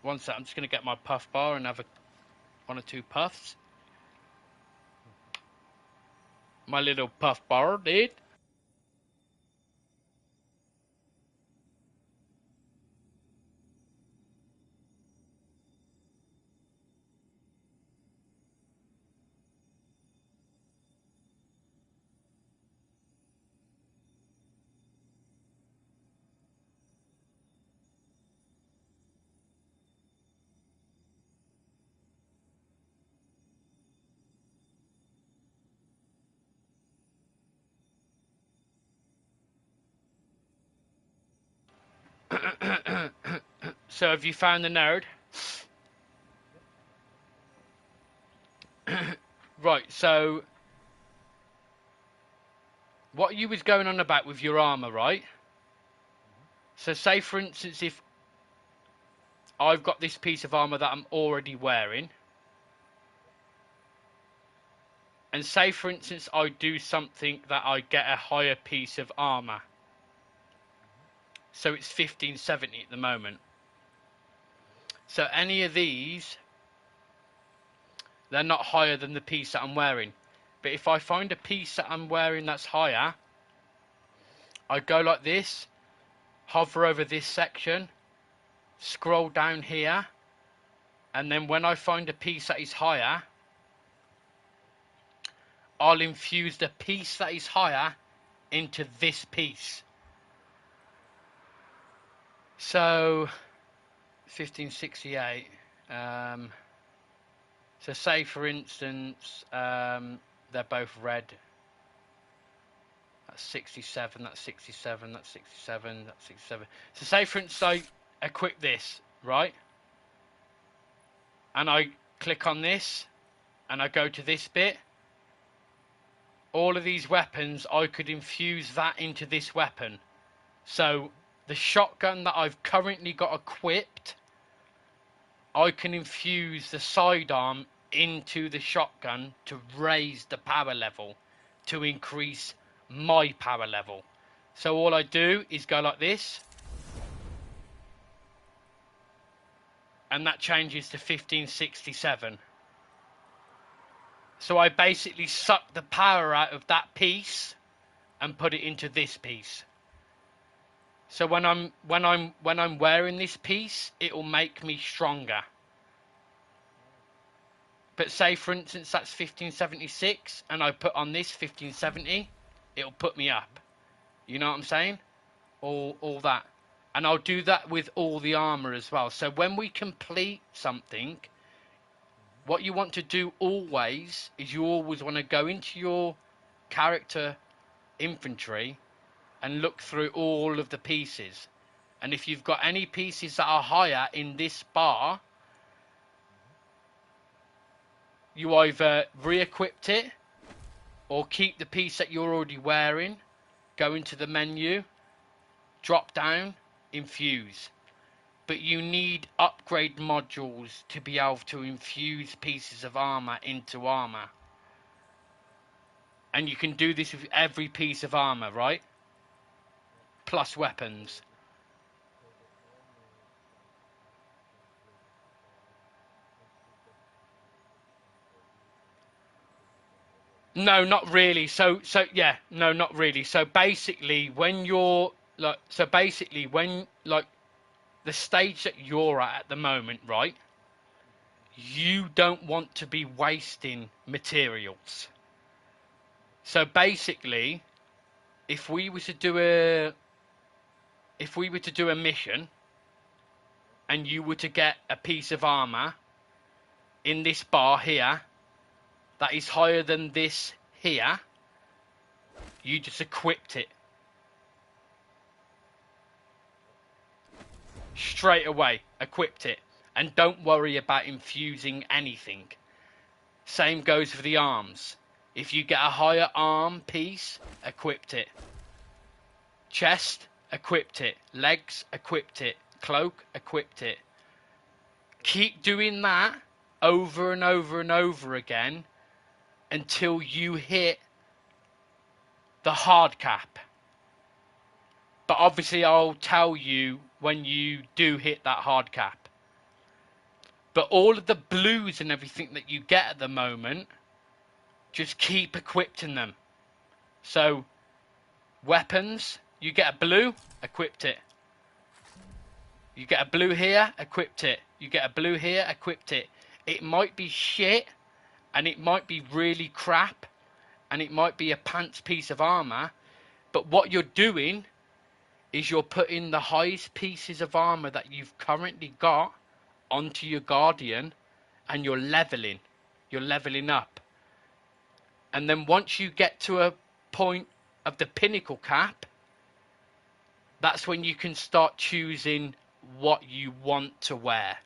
One sec, I'm just going to get my puff bar and have one or two puffs. My little puff bar, dude. So have you found the node? Right, so what you was going on about with your armor, right? So say for instance, if I've got this piece of armor that I'm already wearing, and say for instance I do something that I get a higher piece of armor, so it's 1570 at the moment. So any of these, they're not higher than the piece that I'm wearing. But if I find a piece that I'm wearing that's higher, I go like this, hover over this section, scroll down here, and then when I find a piece that is higher, I'll infuse the piece that is higher into this piece. So 1568. So say for instance, they're both red. That's 67, that's 67, that's 67, that's 67. So say for instance I equip this, right? And I click on this, and I go to this bit. All of these weapons, I could infuse that into this weapon. So the shotgun that I've currently got equipped, I can infuse the sidearm into the shotgun to raise the power level, to increase my power level. So all I do is go like this, and that changes to 1567. So I basically suck the power out of that piece and put it into this piece. So when I'm wearing this piece, it will make me stronger. But say for instance that's 1576, and I put on this 1570, it'll put me up. You know what I'm saying? All that. And I'll do that with all the armor as well. So when we complete something, what you want to do always is you always want to go into your character infantry and look through all of the pieces. And if you've got any pieces that are higher in this bar, you either re-equipped it or keep the piece that you're already wearing, go into the menu, drop down, infuse. But you need upgrade modules to be able to infuse pieces of armor into armor. And you can do this with every piece of armor, right? Plus weapons. No, not really. So yeah, no, not really. So basically, when you're like, the stage that you're at the moment, right? You don't want to be wasting materials. So basically, if we were to do a mission, and you were to get a piece of armor in this bar here that is higher than this here, you just equipped it straight away. Equipped it, and don't worry about infusing anything. Same goes for the arms. If you get a higher arm piece, equipped it. Chest, equipped it. Legs, equipped it. Cloak, equipped it. Keep doing that over and over and over again until you hit the hard cap. But obviously I'll tell you when you do hit that hard cap. But all of the blues and everything that you get at the moment, just keep equipping them. So, weapons, you get a blue, equipped it. You get a blue here, equipped it. You get a blue here, equipped it. It might be shit, and it might be really crap, and it might be a pants piece of armor, but what you're doing is you're putting the highest pieces of armor that you've currently got onto your Guardian, and you're leveling. You're leveling up. And then once you get to a point of the pinnacle cap, that's when you can start choosing what you want to wear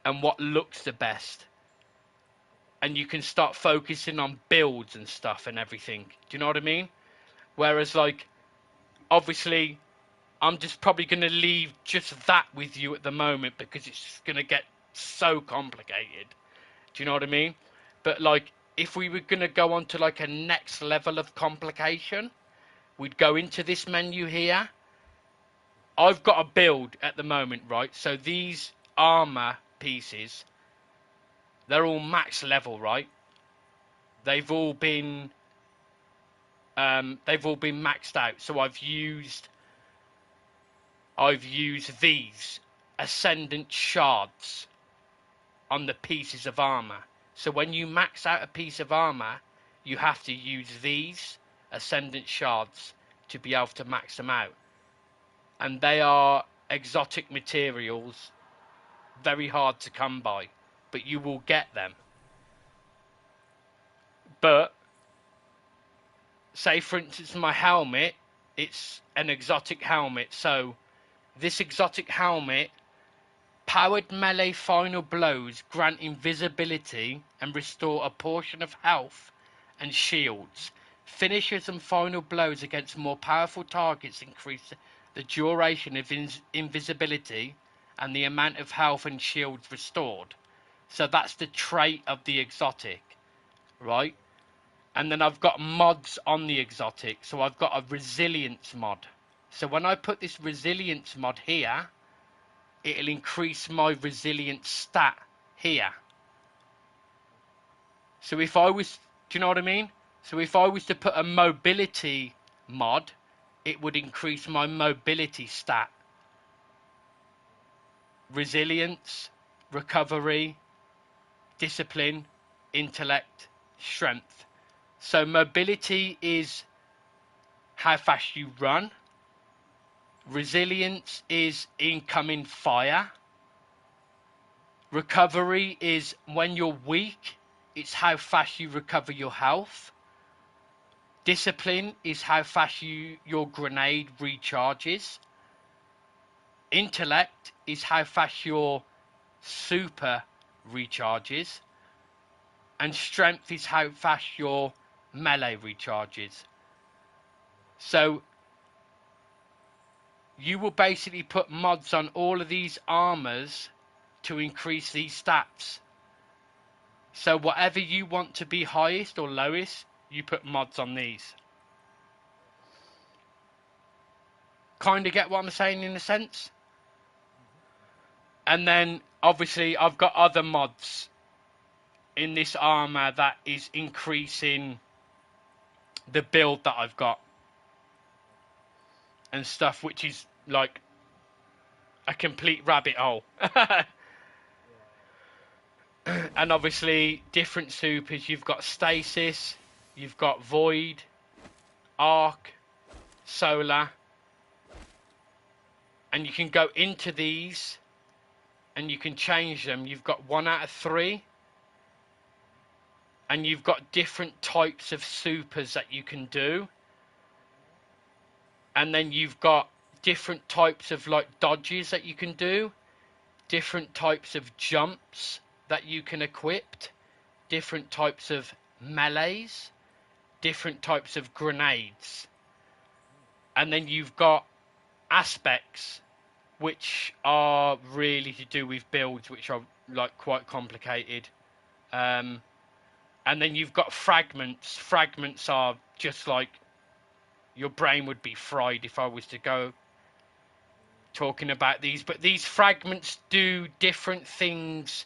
and what looks the best. And you can start focusing on builds and stuff and everything. Do you know what I mean? Whereas, like, obviously, I'm just probably going to leave just that with you at the moment because it's just going to get so complicated. Do you know what I mean? But, like, if we were going to go on to, like, a next level of complication, we'd go into this menu here. I've got a build at the moment, right? So these armor pieces, they're all max level, right? They've all been maxed out. So I've used these ascendant shards on the pieces of armor. So when you max out a piece of armor, you have to use these ascendant shards to be able to max them out. And they are exotic materials, very hard to come by, but you will get them. But say, for instance, my helmet, it's an exotic helmet. So this exotic helmet, powered melee final blows grant invisibility and restore a portion of health and shields. Finishes and final blows against more powerful targets increase the duration of invisibility and the amount of health and shields restored. So that's the trait of the exotic, right? And then I've got mods on the exotic. So I've got a resilience mod. So when I put this resilience mod here, it'll increase my resilience stat here. So if I was, do you know what I mean? So if I was to put a mobility mod, it would increase my mobility stat. Resilience, recovery, discipline, intellect, strength. So mobility is how fast you run. Resilience is incoming fire. Recovery is when you're weak, it's how fast you recover your health. Discipline is how fast your grenade recharges. Intellect is how fast your super recharges. And strength is how fast your melee recharges. So you will basically put mods on all of these armors to increase these stats. So whatever you want to be highest or lowest, you put mods on these. Kind of get what I'm saying in a sense? And then obviously I've got other mods in this armor that is increasing the build that I've got and stuff, which is like a complete rabbit hole. And obviously different supers. You've got stasis, you've got void, arc, solar, and you can go into these and you can change them. You've got 1 out of 3, and you've got different types of supers that you can do, and then you've got different types of like dodges that you can do, different types of jumps that you can equip, different types of melees, different types of grenades, and then you've got aspects which are really to do with builds which are like quite complicated, and then you've got fragments are just like your brain would be fried if I was to go talking about these, but these fragments do different things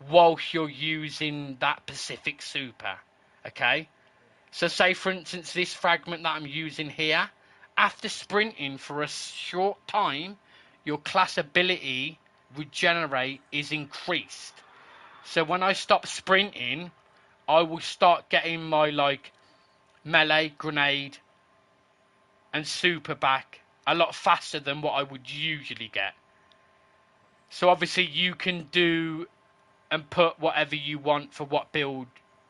whilst you're using that specific super. Okay, so say for instance this fragment that I'm using here, after sprinting for a short time, your class ability regenerate is increased. So when I stop sprinting, I will start getting my like melee, grenade and super back a lot faster than what I would usually get. So obviously you can do and put whatever you want for what build.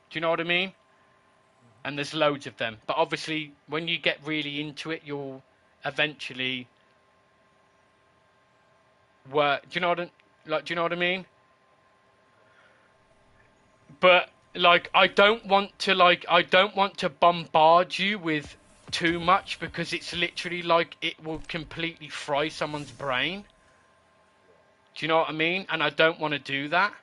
Do you know what I mean? And there's loads of them. But obviously when you get really into it, you'll eventually work. Do you know what I mean? But like I don't want to bombard you with too much, because it's literally like it will completely fry someone's brain. Do you know what I mean? And I don't want to do that.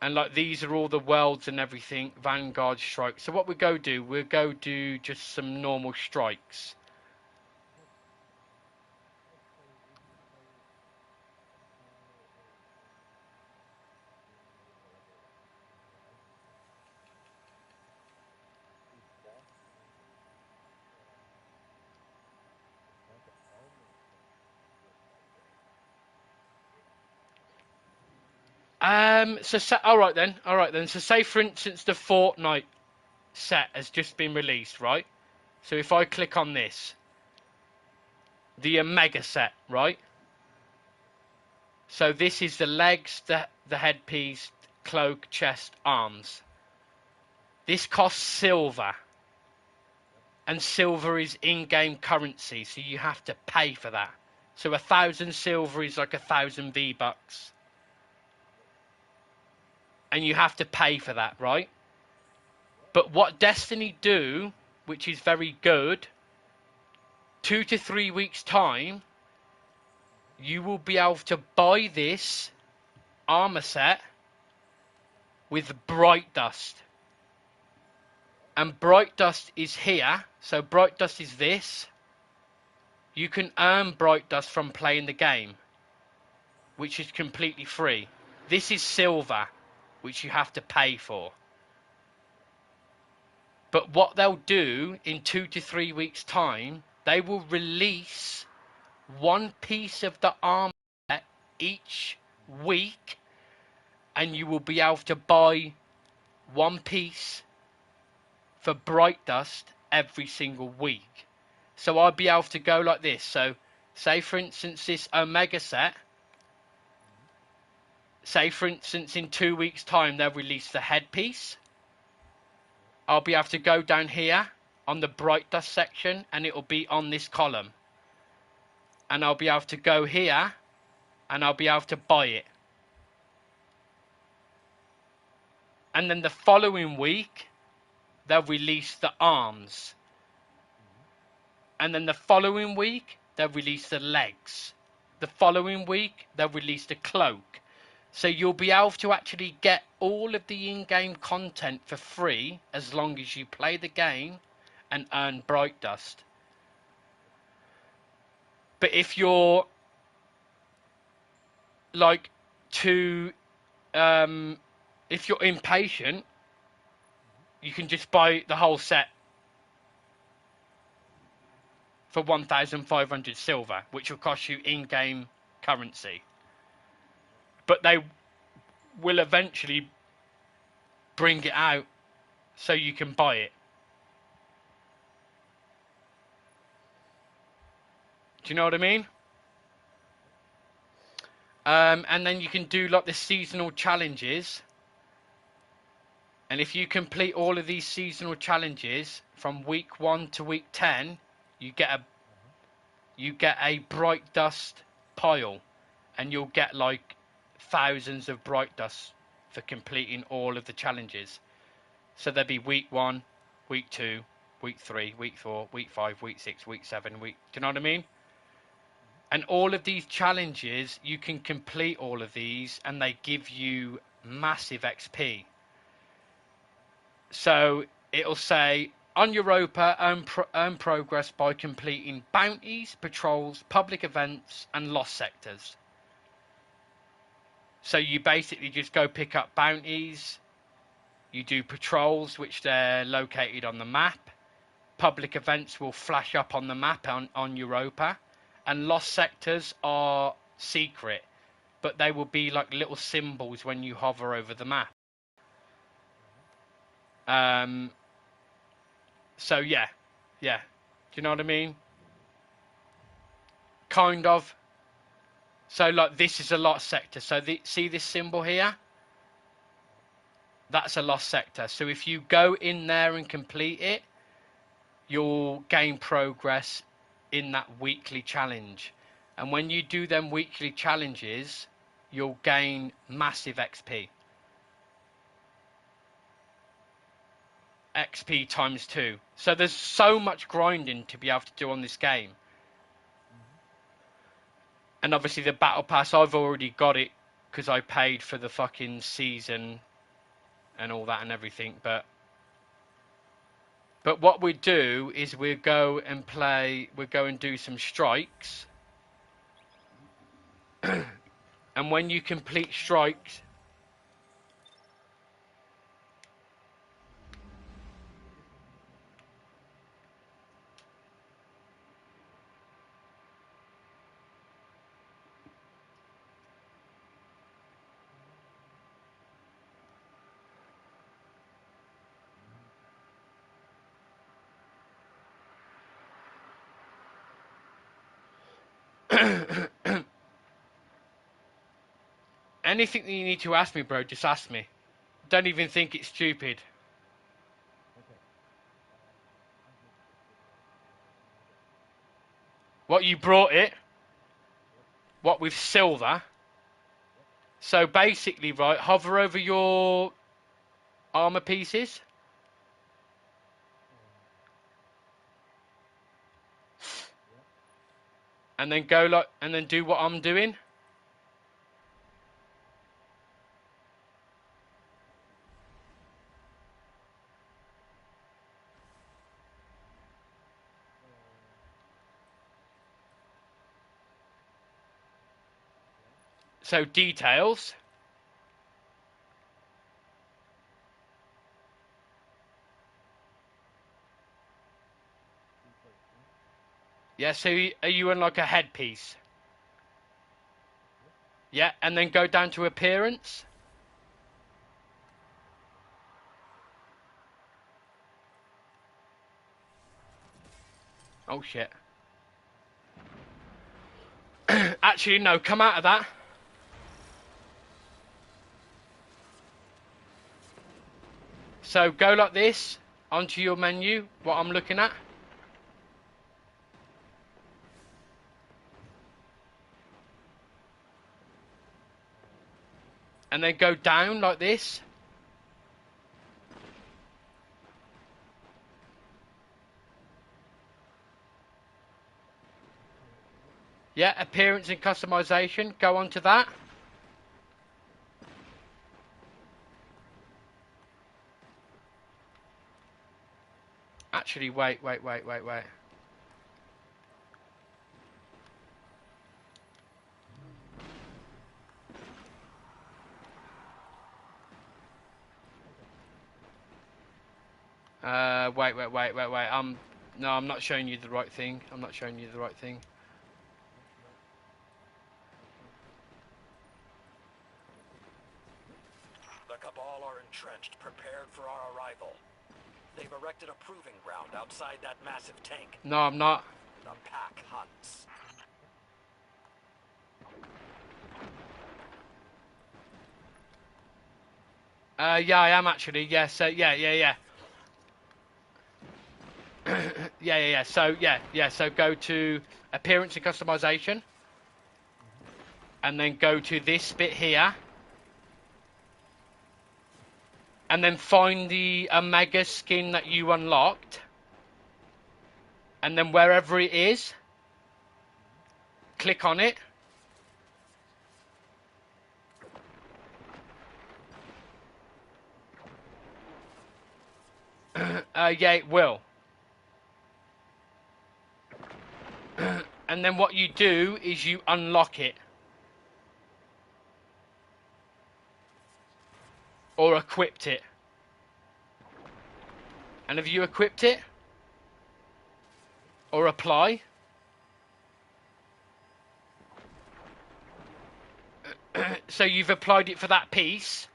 And like these are all the worlds and everything. Vanguard strike. So what we'll go do just some normal strikes. All right then. So say for instance the Fortnite set has just been released, right? So if I click on this, the Omega set, right? So this is the legs, the headpiece, cloak, chest, arms. This costs silver. And silver is in-game currency, so you have to pay for that. So 1,000 silver is like 1,000 V-Bucks. And you have to pay for that, right? But what Destiny do, which is very good, 2 to 3 weeks time, you will be able to buy this armor set with Bright Dust. And Bright Dust is here. So Bright Dust is this. You can earn Bright Dust from playing the game, which is completely free. This is silver, which you have to pay for. But what they'll do in 2 to 3 weeks time, they will release one piece of the armor each week, and you will be able to buy one piece for Bright Dust every single week. So I'll be able to go like this. So say for instance this Omega set, say for instance in 2 weeks time they'll release the headpiece. I'll be able to go down here on the Bright Dust section and it will be on this column. And I'll be able to go here and I'll be able to buy it. And then the following week they'll release the arms. And then the following week they'll release the legs. The following week they'll release the cloak. So you'll be able to actually get all of the in-game content for free as long as you play the game and earn Bright Dust. But if you're like if you're impatient, you can just buy the whole set for 1,500 silver, which will cost you in-game currency. But they will eventually bring it out so you can buy it. Do you know what I mean? And then you can do like the seasonal challenges. And if you complete all of these seasonal challenges from week 1 to week 10, you get a Bright Dust pile, and you'll get like thousands of Bright Dust for completing all of the challenges. So there'll be week 1, week 2, week 3, week 4, week 5, week 6, week 7, do you know what I mean? And all of these challenges, you can complete all of these and they give you massive XP. So it'll say On Europa, earn progress by completing bounties, patrols, public events, and lost sectors. So you basically just go pick up bounties, you do patrols, which they're located on the map. Public events will flash up on the map on Europa, and lost sectors are secret, but they will be like little symbols when you hover over the map. So yeah. Do you know what I mean? Kind of. So like this is a lost sector. So see this symbol here? That's a lost sector. So if you go in there and complete it, you'll gain progress in that weekly challenge. And when you do them weekly challenges, you'll gain massive XP. XP times 2. So there's so much grinding to be able to do on this game. And obviously the battle pass, I've already got it because I paid for the fucking season and all that and everything. But what we do is we go and do some strikes. And when you complete strikes, anything that you need to ask me, bro, just ask me. Don't even think it's stupid. What, you brought it? What, with silver? So basically, right, hover over your armor pieces. And then do what I'm doing. So details. Yeah, so are you in like a headpiece? Yeah, and then go down to appearance. Oh shit. Actually, no, come out of that. So go like this onto your menu, what I'm looking at. And then go down like this. Yeah, appearance and customization, go onto that. Actually, wait. Wait. No, I'm not showing you the right thing. The Cabal are entrenched, prepared for our arrival. They've erected a proving ground outside that massive tank. No, I'm not. The pack hunts. Yeah, I am actually. Yeah, so yeah. yeah. So go to appearance and customization, and then go to this bit here, and then find the Omega skin that you unlocked, and then wherever it is, click on it. Yeah, it will. And then what you do is you unlock it. Or equipped it. And have you equipped it? Or apply? So you've applied it for that piece.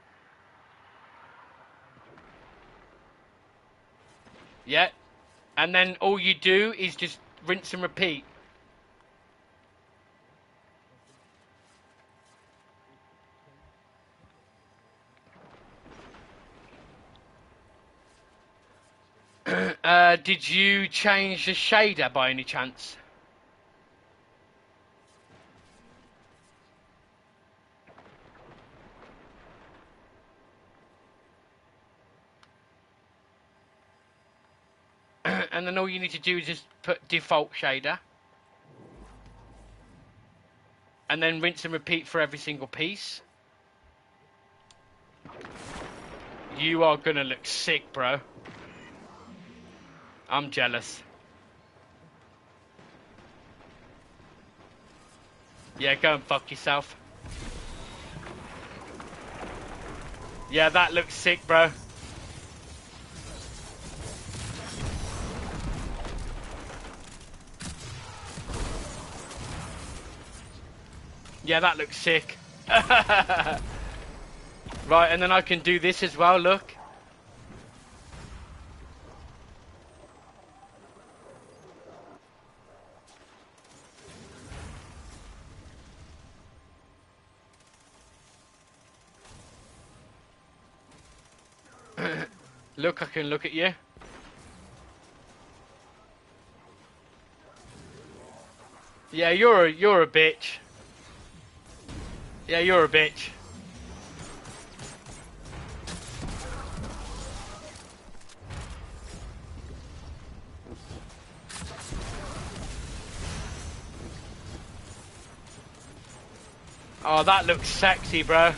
Yeah. And then all you do is just rinse and repeat. Did you change the shader by any chance? And then all you need to do is just put default shader. And then rinse and repeat for every single piece. You are gonna look sick, bro. I'm jealous. Yeah, go and fuck yourself. Yeah, that looks sick, bro. Yeah, that looks sick. Right, and then I can do this as well, look. Look, I can look at you. Yeah, you're a bitch. Yeah, you're a bitch. Oh, that looks sexy, bro.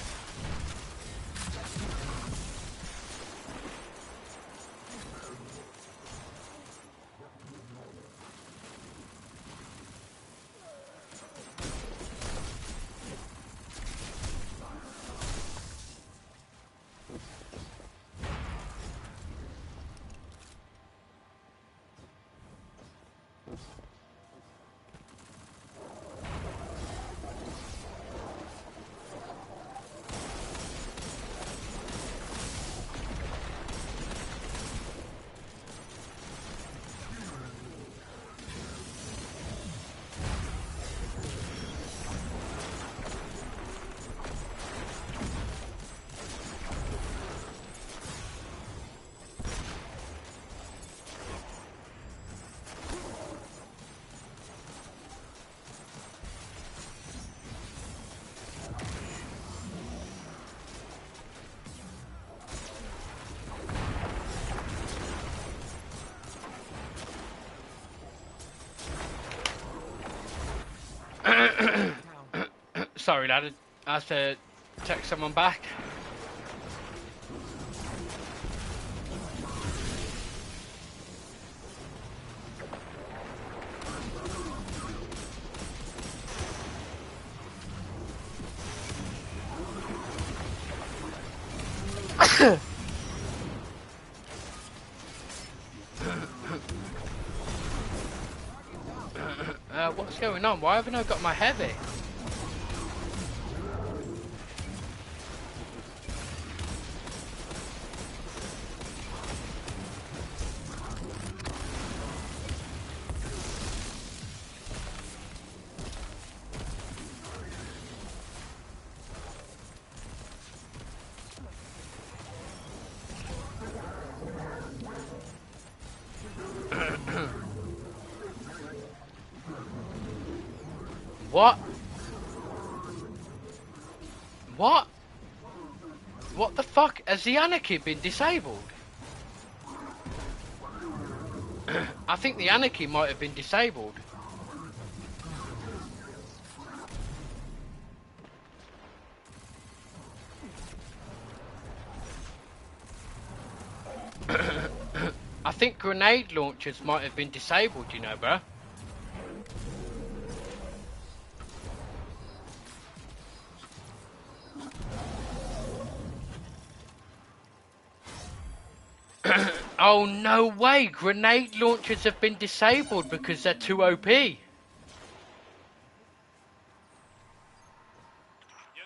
Sorry, lad. I have to text someone back. What's going on? Why haven't I got my heavy? What? What? What the fuck? Has the anarchy been disabled? I think the anarchy might have been disabled. I think grenade launchers might have been disabled, you know, bro. Oh, no way. Grenade launchers have been disabled because they're too OP. You're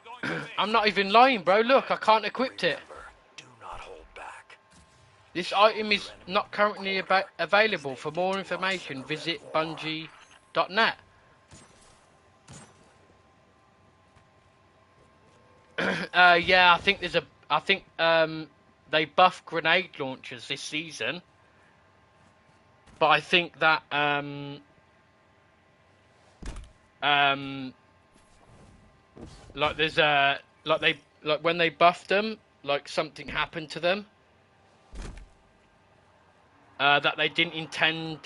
going to base. I'm not even lying, bro. Look, I can't equip it. Remember, do not hold back. This item is not currently available. For more information, visit bungie.net. Yeah, I think there's a... I think they buffed grenade launchers this season. But I think that... like there's a... Like when they buffed them, like something happened to them. That they didn't intend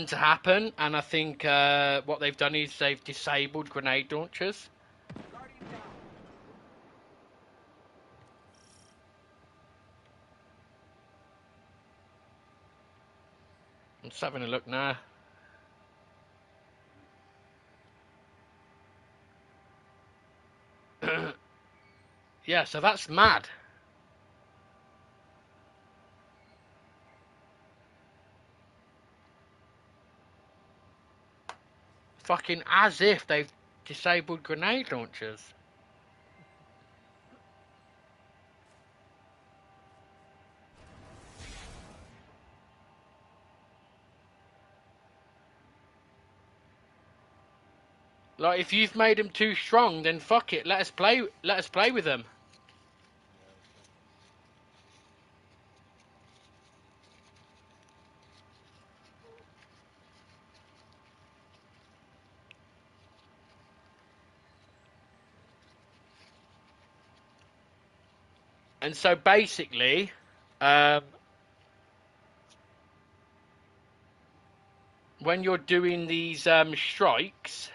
to happen, and I think what they've done is they've disabled grenade launchers. I'm just having a look now. Yeah, so that's mad. Fucking as if they've disabled grenade launchers. Like, if you've made them too strong, then fuck it. Let us play with them. And so basically, when you're doing these strikes,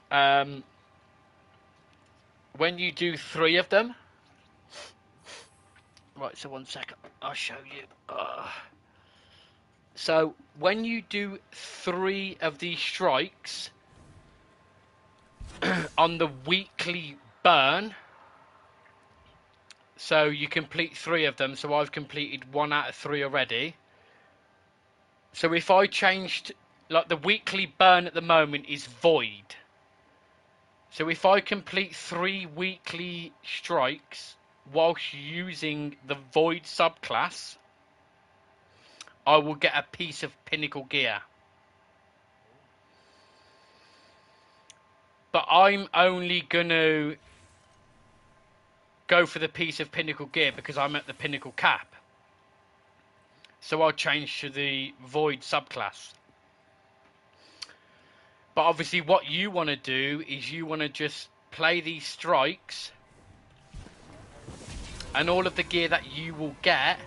when you do 3 of them, right, so 1 second, I'll show you. So when you do 3 of these strikes on the weekly burn, so you complete 3 of them, so I've completed 1 out of 3 already. So if I changed, like, the weekly burn at the moment is void. So if I complete 3 weekly strikes whilst using the void subclass, I will get a piece of pinnacle gear. But I'm only going to go for the piece of pinnacle gear because I'm at the pinnacle cap. So I'll change to the void subclass. But obviously what you want to do is you want to just play these strikes, and all of the gear that you will get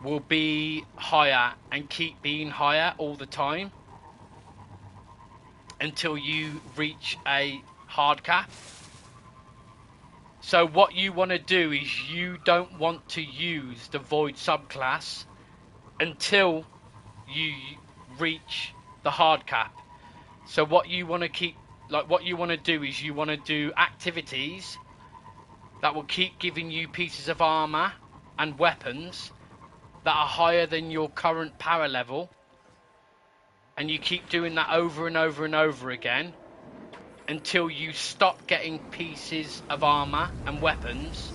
will be higher and keep being higher all the time until you reach a hard cap. So what you want to do is you don't want to use the void subclass until you reach the hard cap. So what you want to keep, like, what you want to do is you want to do activities that will keep giving you pieces of armor and weapons that are higher than your current power level, and you keep doing that over and over and over again until you stop getting pieces of armor and weapons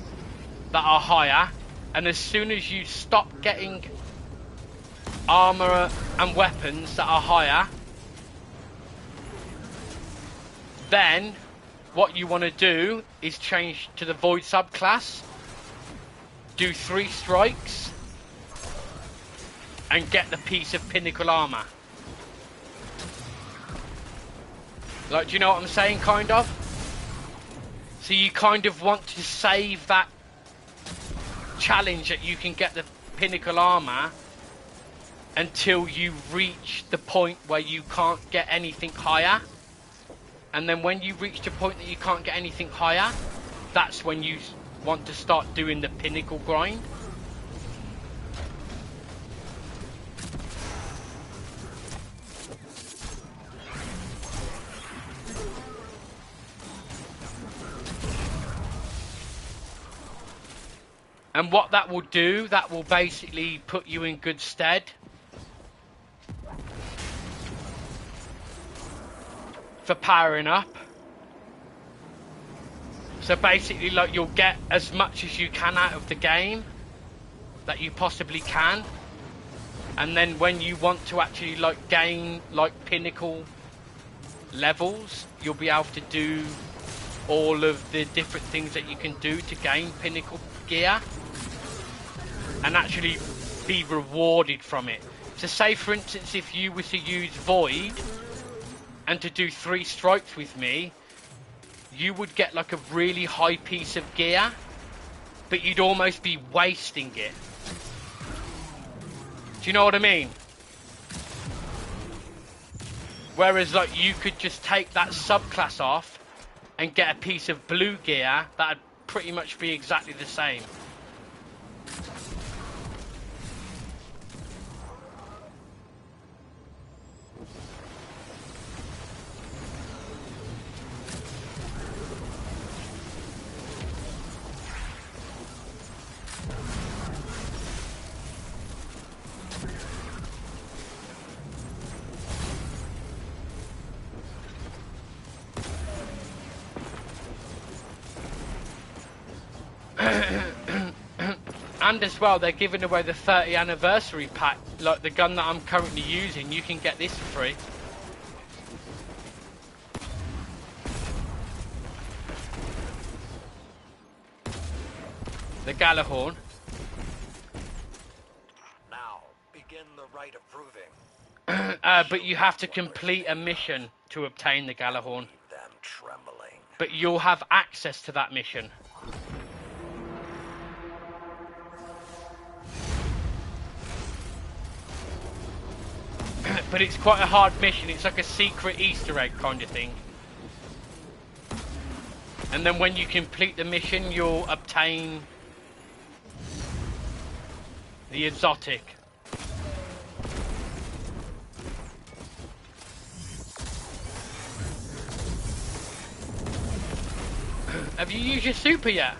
that are higher. And as soon as you stop getting armor and weapons that are higher, then what you want to do is change to the void subclass, do 3 strikes, and get the piece of pinnacle armor. Like, do you know what I'm saying, kind of? So you kind of want to save that challenge that you can get the pinnacle armor until you reach the point where you can't get anything higher. And then when you reach the point that you can't get anything higher, that's when you want to start doing the pinnacle grind. And what that will do, that will basically put you in good stead for powering up. So basically, like, you'll get as much as you can out of the game that you possibly can. And then when you want to actually, like, gain, like, pinnacle levels, you'll be able to do all of the different things that you can do to gain pinnacle gear and actually be rewarded from it. So say, for instance, if you were to use Void and to do 3 strikes with me, you would get like a really high piece of gear, but you'd almost be wasting it. Do you know what I mean? Whereas, like, you could just take that subclass off and get a piece of blue gear that'd pretty much be exactly the same. And as well, they're giving away the 30th anniversary pack. Like the gun that I'm currently using, you can get this for free. The Galahorn. Now, begin the rite of proving. But you have to complete a mission to obtain the Galahorn. Them trembling. But you'll have access to that mission. But it's quite a hard mission. It's like a secret Easter egg kind of thing. And then when you complete the mission, you'll obtain the exotic. Have you used your super yet?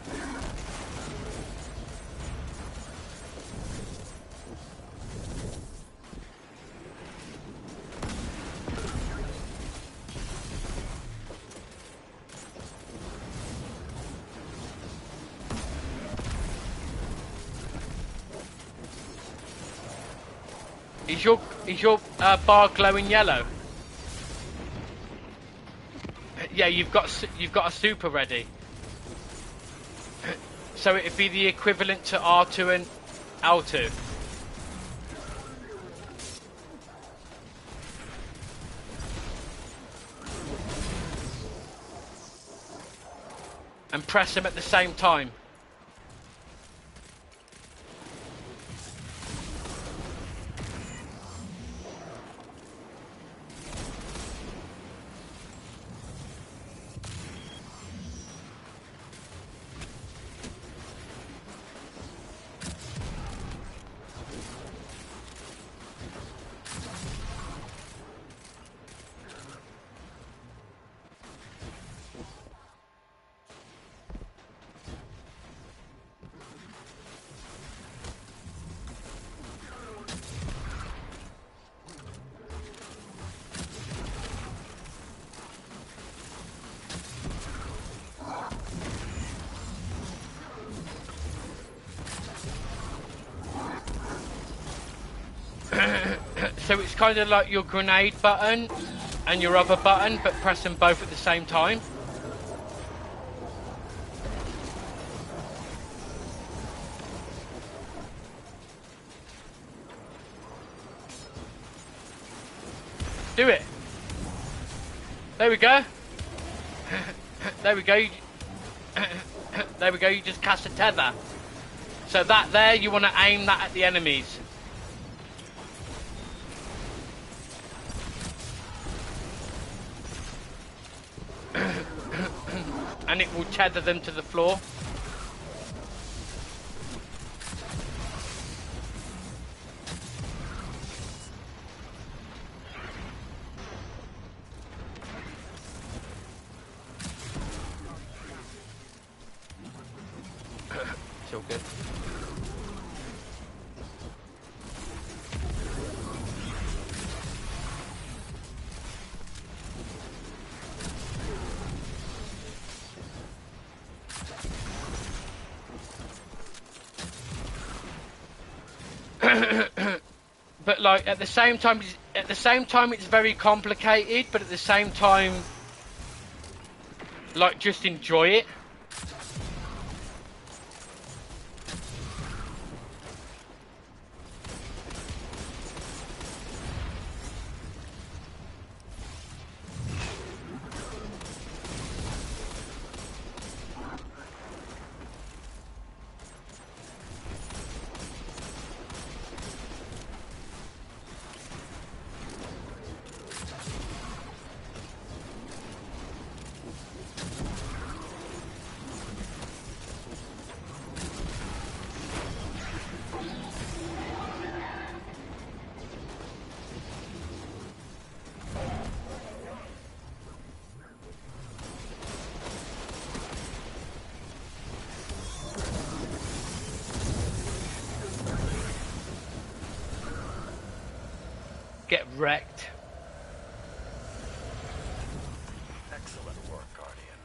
Is your bar glowing yellow? Yeah, you've got a super ready. So it'd be the equivalent to R2 and L2. And press them at the same time. So it's kind of like your grenade button and your other button, but press them both at the same time. Do it. There we go. There we go. There we go. You just cast a tether. So that there, you want to aim that at the enemies. And it will tether them to the floor. It's all good. But like at the same time, it's very complicated. But at the same time, like just enjoy it. Get wrecked. Excellent work, Guardian.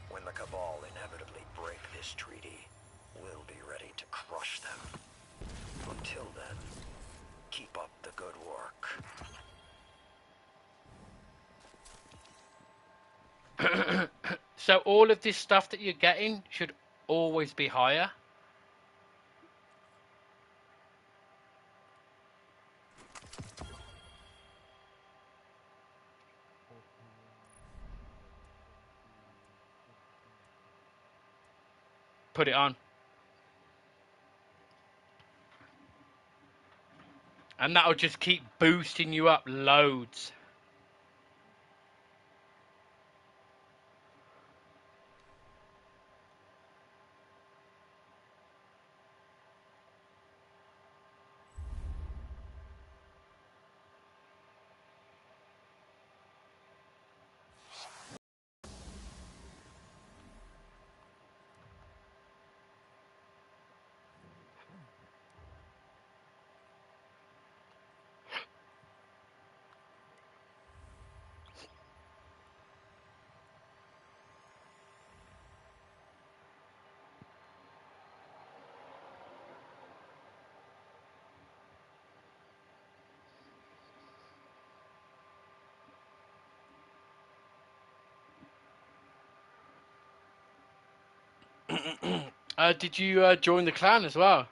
When the Cabal inevitably break this treaty, we'll be ready to crush them. Until then, keep up the good work. So all of this stuff that you're getting should always be higher. Put it on. And that'll just keep boosting you up loads. Did you join the clan as well?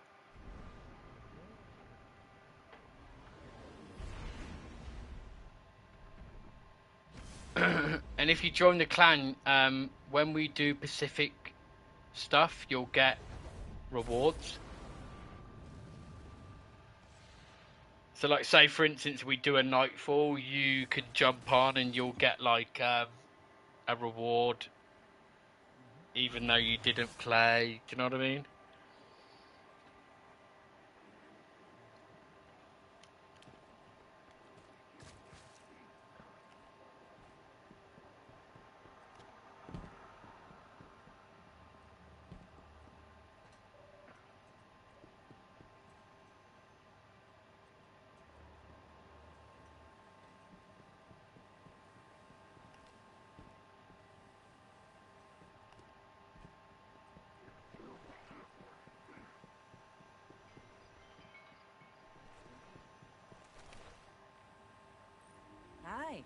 And if you join the clan, when we do Pacific stuff, you'll get rewards. So like say for instance we do a nightfall, you can jump on and you'll get like a reward even though you didn't play. Do you know what I mean? Hi.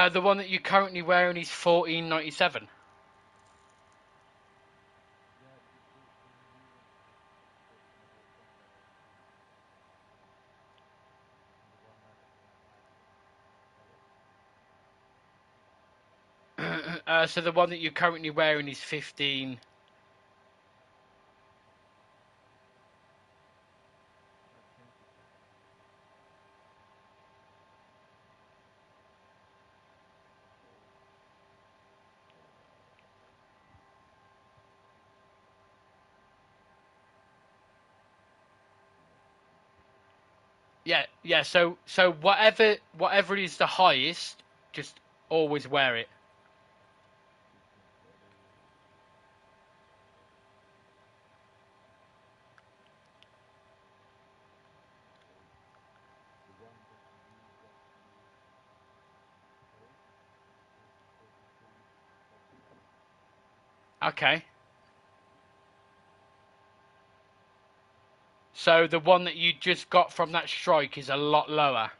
The one that you're currently wearing is 14.97. So the one that you're currently wearing is 15. Yeah. So whatever is the highest, just always wear it. Okay. So the one that you just got from that strike is a lot lower.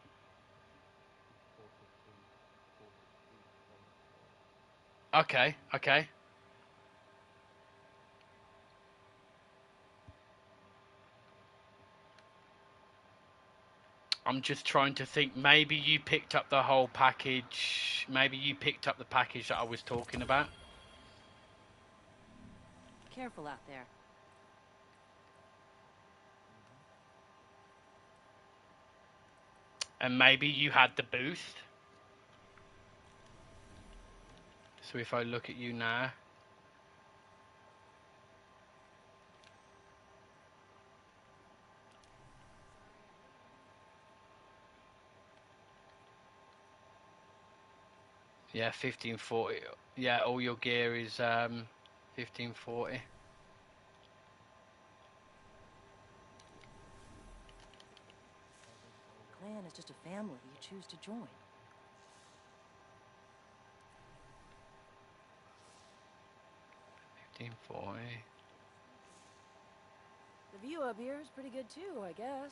Okay. I'm just trying to think. Maybe you picked up the whole package. Maybe you picked up the package that I was talking about. Careful out there. And maybe you had the boost. So if I look at you now. Yeah, 1540. Yeah, all your gear is 1540. Clan is just a family you choose to join. 1540. The view up here is pretty good too, I guess.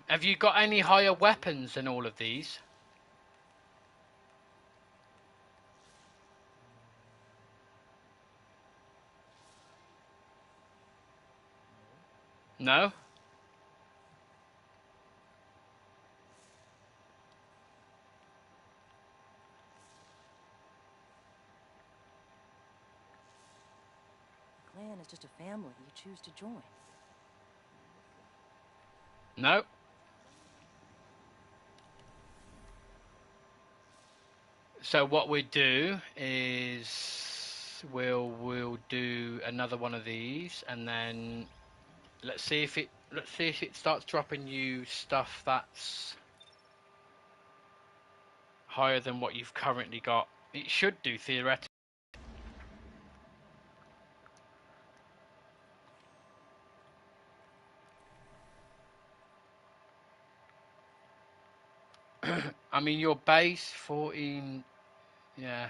Have you got any higher weapons than all of these? No? Clan is just a family you choose to join. No? So what we do is we'll do another one of these, and then let's see if it starts dropping you stuff that's higher than what you've currently got. It should do theoretically. I mean, your base 14. Yeah.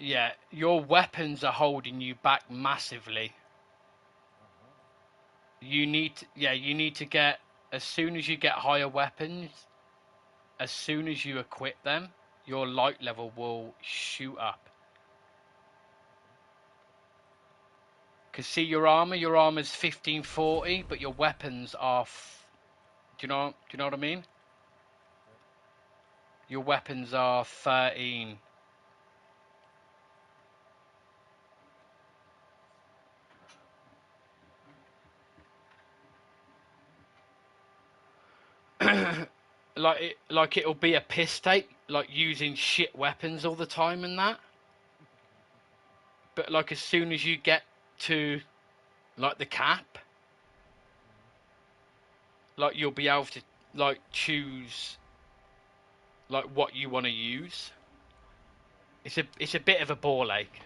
Yeah, your weapons are holding you back massively. You need to get, as soon as you get higher weapons, as soon as you equip them, your light level will shoot up. Because see your armor's 1540, but your weapons are do you know what I mean? Your weapons are 13. Like it'll be a piss take, like using shit weapons all the time and that. But like as soon as you get to like the cap, like you'll be able to like choose like what you want to use. It's a bit of a ball ache.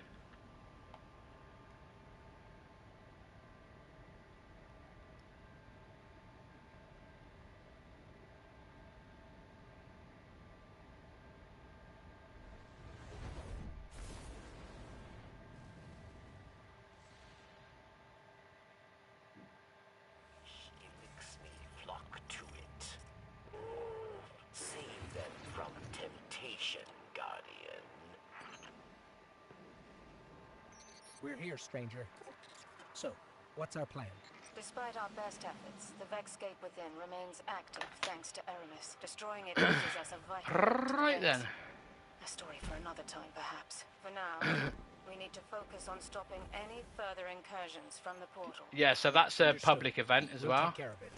He makes me flock to it. Save them from temptation, Guardian. We're here, stranger. So, what's our plan? Despite our best efforts, the Vex gate within remains active thanks to Aramis. Destroying it loses us a vital link to the Right base. then. A story for another time, perhaps. For now, we need to focus on stopping any further incursions from the portal. Yeah, so that's a Understood. public event as We'll well. take care of it.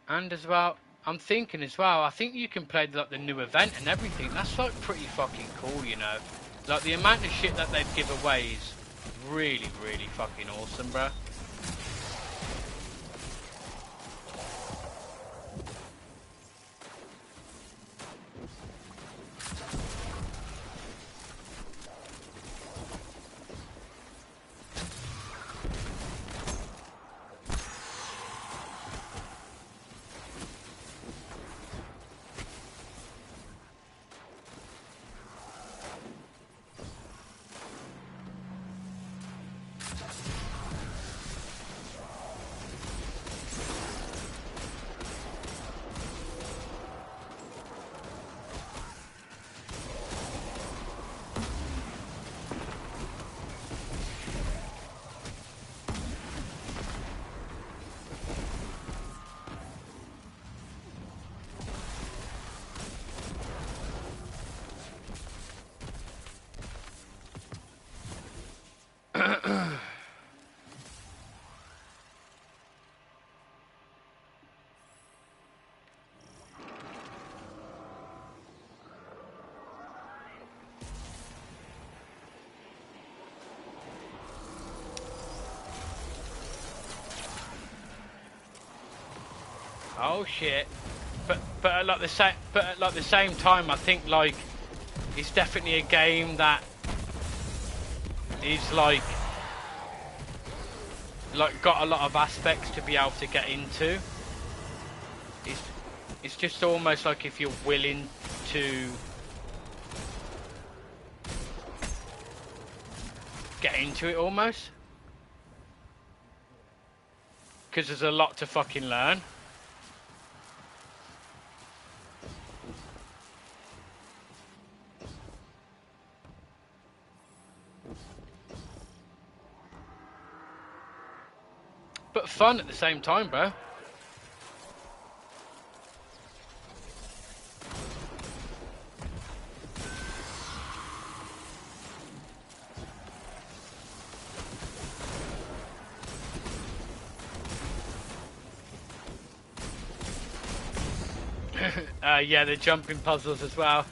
And as well, I'm thinking as well, I think you can play like the new event and everything. That's like pretty fucking cool, you know. Like the amount of shit that they'd give away is really, really fucking awesome, bro. Oh shit! But at like the same time, I think like it's definitely a game that is like got a lot of aspects to be able to get into. It's just almost like if you're willing to get into it almost, because there's a lot to fucking learn. But fun at the same time, bro. Yeah, the jumping puzzles as well.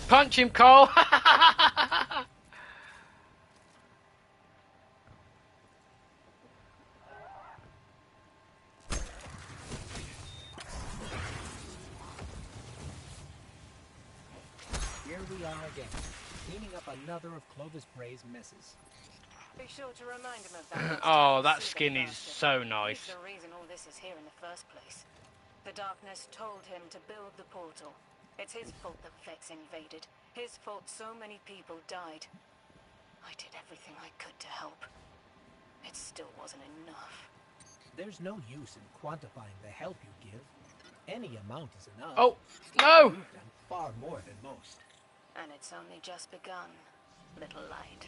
Punch him, Cole! Here we are again, cleaning up another of Clovis Bray's messes. Be sure to remind him of that. next Oh, time you that see skin the is bastard. so He's nice. the reason all this is here in the first place. The darkness told him to build the portal. It's his fault the Vex invaded. His fault so many people died. I did everything I could to help. It still wasn't enough. There's no use in quantifying the help you give. Any amount is enough. Oh, no! You've done far more than most. And it's only just begun, little light.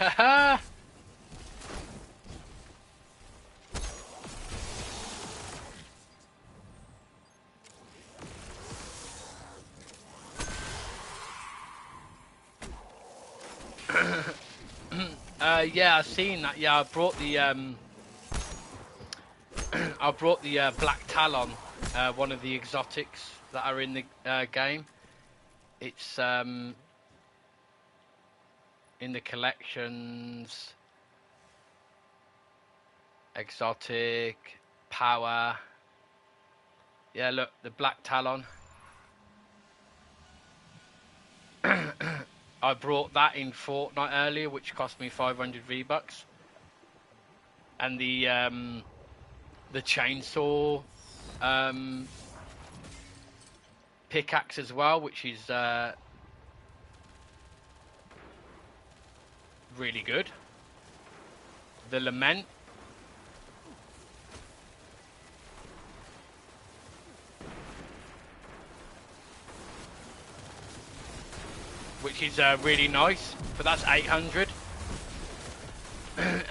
Haha. Yeah, I've seen that. Yeah, I brought the I brought the Black Talon, one of the exotics that are in the game. It's in the collections, exotic, power. Yeah, look, the Black Talon. I brought that in Fortnite earlier, which cost me 500 V-Bucks. And the chainsaw pickaxe as well, which is really good. The Lament. Which is really nice, but that's 800.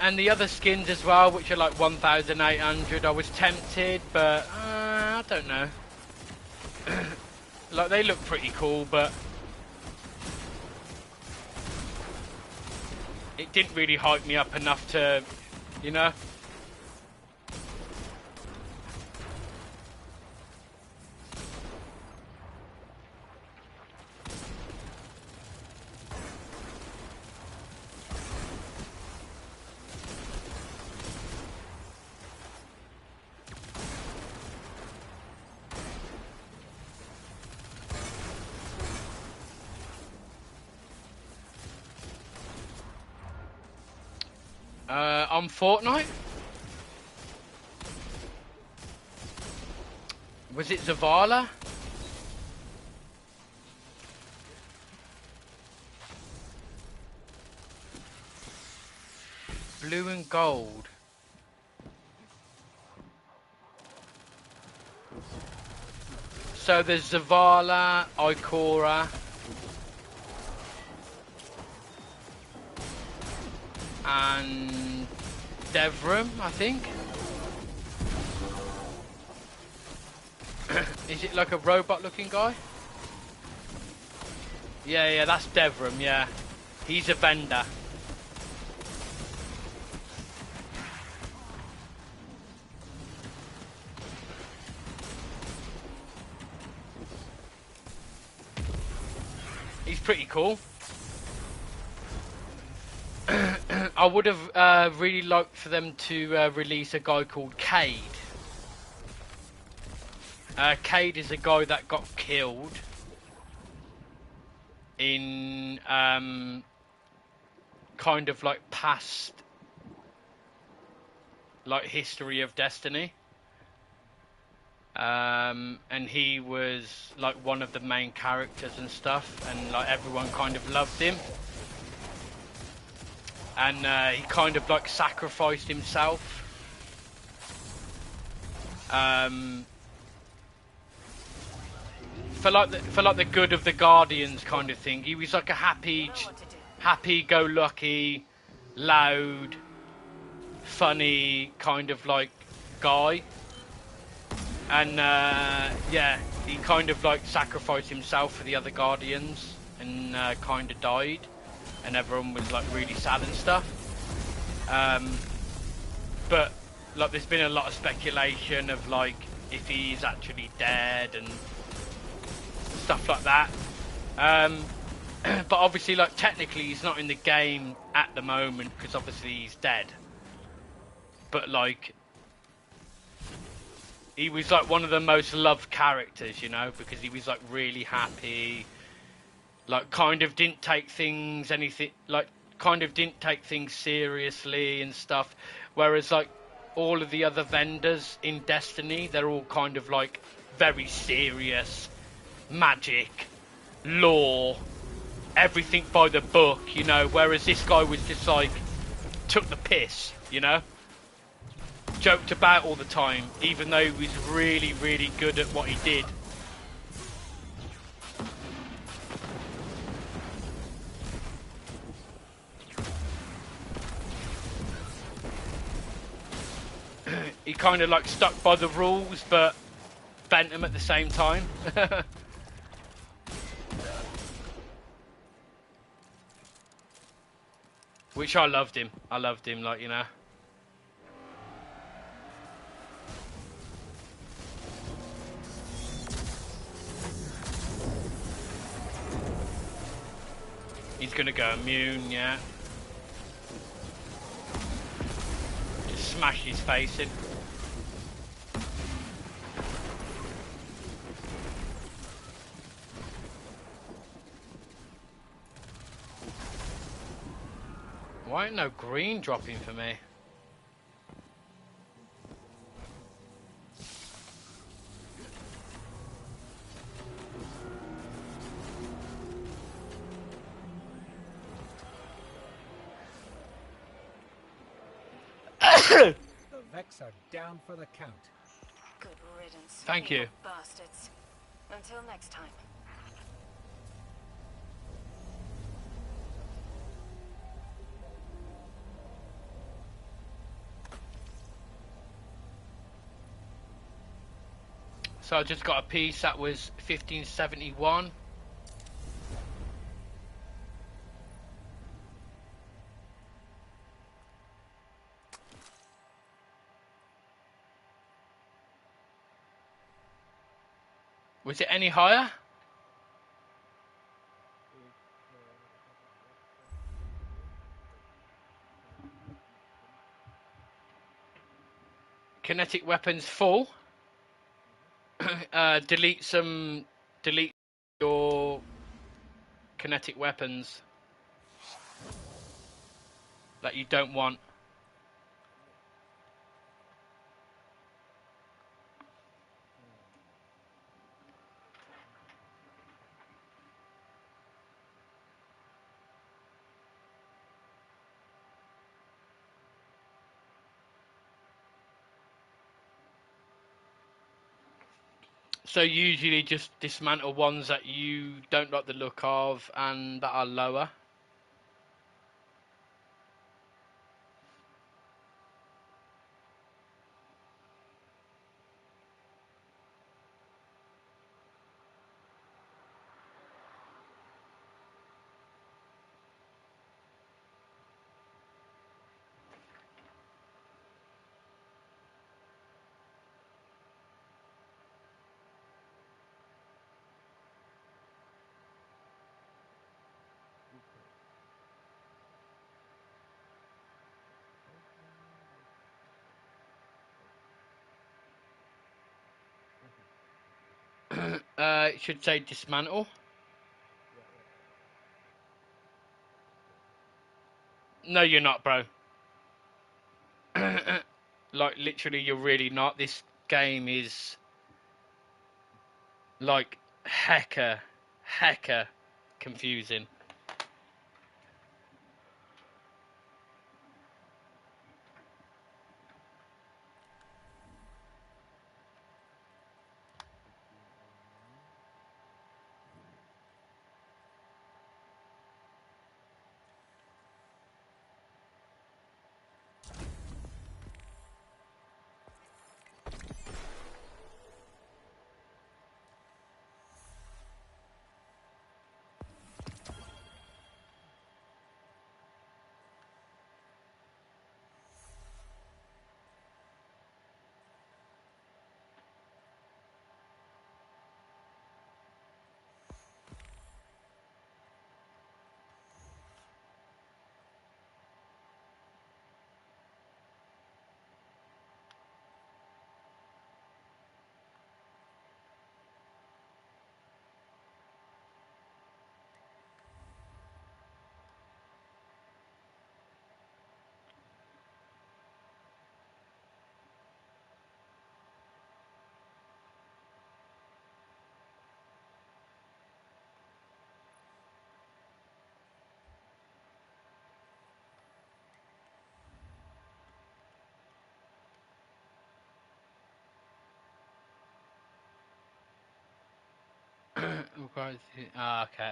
And the other skins as well, which are like 1,800. I was tempted, but I don't know. Like, they look pretty cool, but it didn't really hype me up enough to, you know. On Fortnite? Was it Zavala? Blue and gold. So there's Zavala, Ikora, and Devrim, I think. Is it like a robot-looking guy? Yeah, that's Devrim. Yeah, he's a vendor. He's pretty cool. I would have really liked for them to release a guy called Cade. Cade is a guy that got killed in kind of like past like history of Destiny. And he was like one of the main characters and stuff, and like everyone kind of loved him. And he kind of like sacrificed himself for like the good of the Guardians kind of thing. He was like a happy-go-lucky, loud, funny kind of like guy. And yeah, he kind of like sacrificed himself for the other Guardians and kind of died. And everyone was like really sad and stuff. But like there's been a lot of speculation of like if he's actually dead and stuff like that. But obviously like technically he's not in the game at the moment because obviously he's dead. But like he was like one of the most loved characters, you know, because he was like really happy. Like kind of didn't take things seriously and stuff, whereas like all of the other vendors in Destiny, they're all kind of like very serious, magic, lore, everything by the book, you know, whereas this guy was just like took the piss, you know, joked about all the time, even though he was really, really good at what he did. he kind of like stuck by the rules, but bent them at the same time. Which I loved him. I loved him, like, you know. He's gonna go immune, yeah. Just smash his face in. Why ain't no green dropping for me? The Vex are down for the count. Good riddance. Thank you. evil bastards. Until next time. So I just got a piece that was 1571. Was it any higher? Kinetic weapons full. Delete your kinetic weapons that you don't want. So usually just dismantle ones that you don't like the look of and that are lower. It should say dismantle. No, you're not, bro. Like, literally, you're really not. This game is, like, hecka confusing.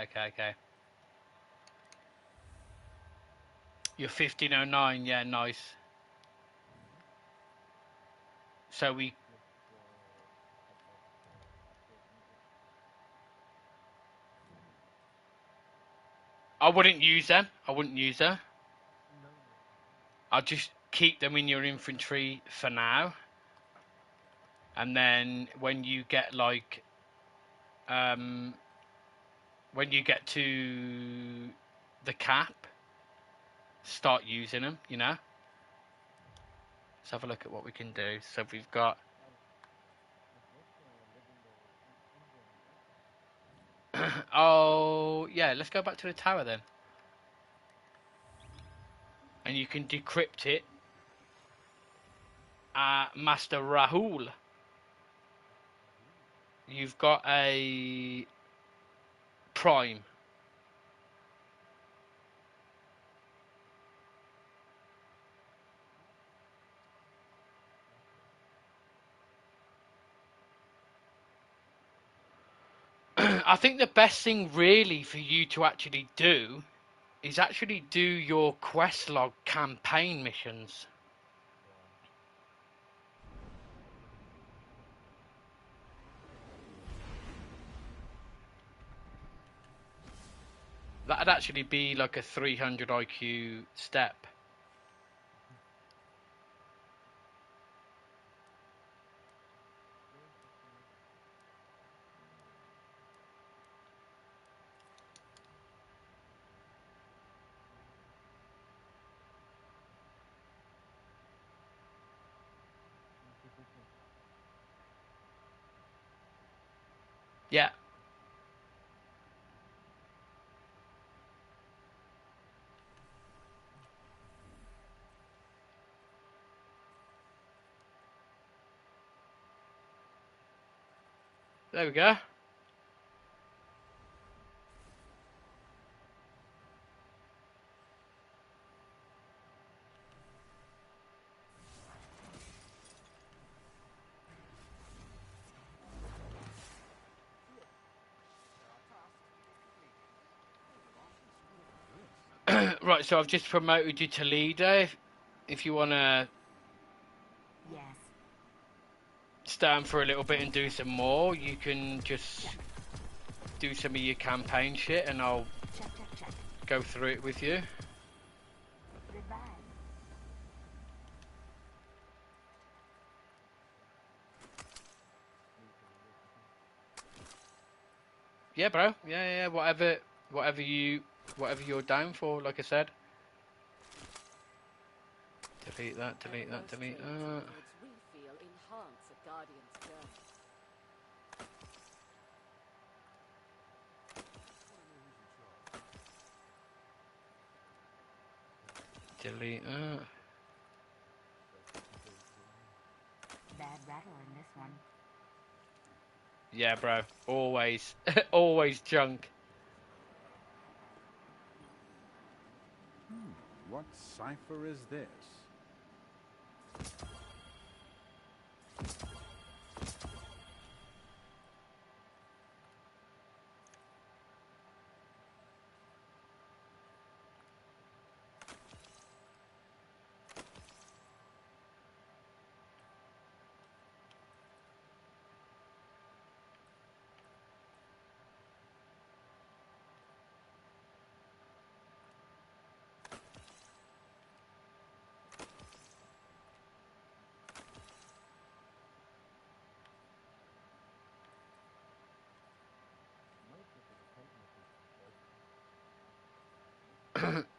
Okay. You're 1509, yeah, nice. So we... I wouldn't use them. I wouldn't use them. I'll just keep them in your infantry for now. And then when you get like... when you get to the cap, start using them, you know? Let's have a look at what we can do. So we've got... oh, yeah, let's go back to the tower then. And you can decrypt it. Master Rahul. You've got a prime. I think the best thing really for you to actually do is actually do your quest log campaign missions. That'd actually be like a 300 IQ step. Yeah. There we go. Right, so I've just promoted you to leader. If you want to Yes. stand for a little bit and do some more, you can just do some of your campaign shit and I'll Check. go through it with you. Goodbye. Yeah, bro. Yeah. Whatever you're down for. Like I said. Delete that. Delete that. Delete that. We feel enhance a guardian's journey. Delete that. Bad rattle in this one. Yeah, bro. Always, always junk. What cipher is this?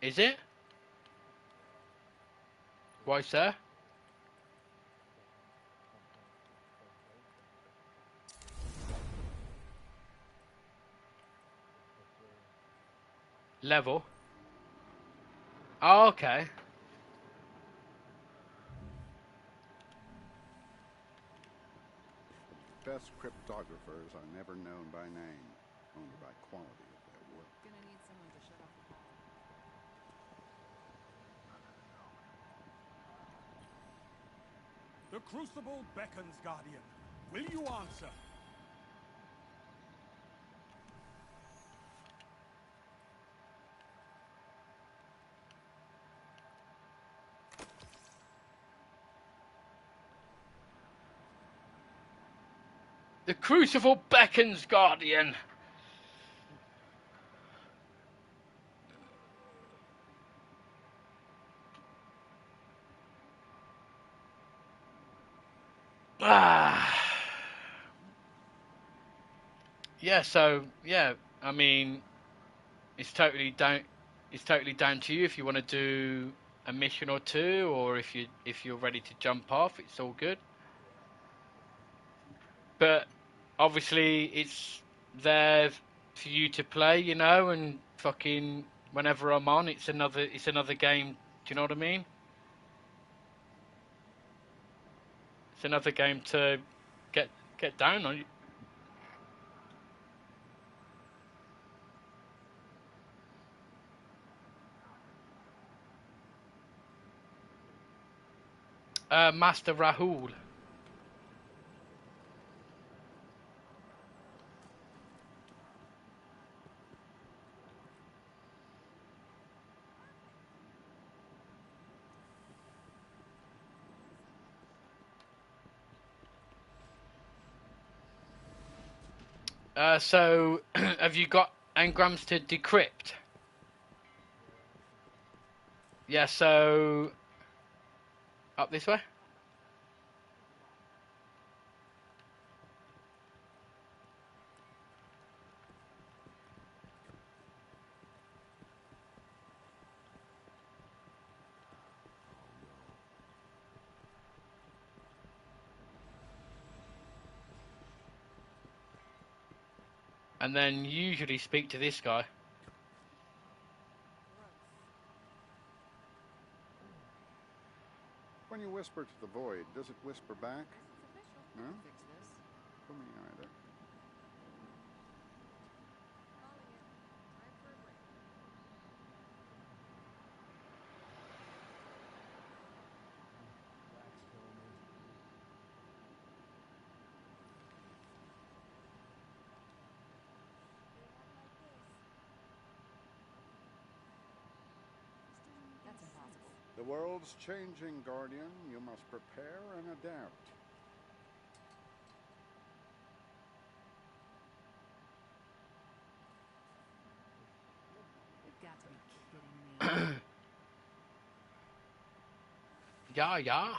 Is it? Why, sir? Level. Oh, okay. Best cryptographers are never known by name, only by quality of their work. Gonna need someone to shut off the hall. The Crucible beckons, Guardian. Will you answer? The crucible beckons, Guardian. Ah. Yeah, so yeah, I mean, it's totally down. It's totally down to you if you want to do a mission or two, or if you're ready to jump off. It's all good. But obviously, it's there for you to play, you know, and fucking whenever I'm on, it's another game. Do you know what I mean? It's another game to get down on. Master Rahul. So, have you got engrams to decrypt? Yeah, so up this way. And then usually speak to this guy. When you whisper to the void, does it whisper back? No? For me either. That's impossible. The world's changing, Guardian. You must prepare and adapt. You've got to be kidding me. Yeah, yeah.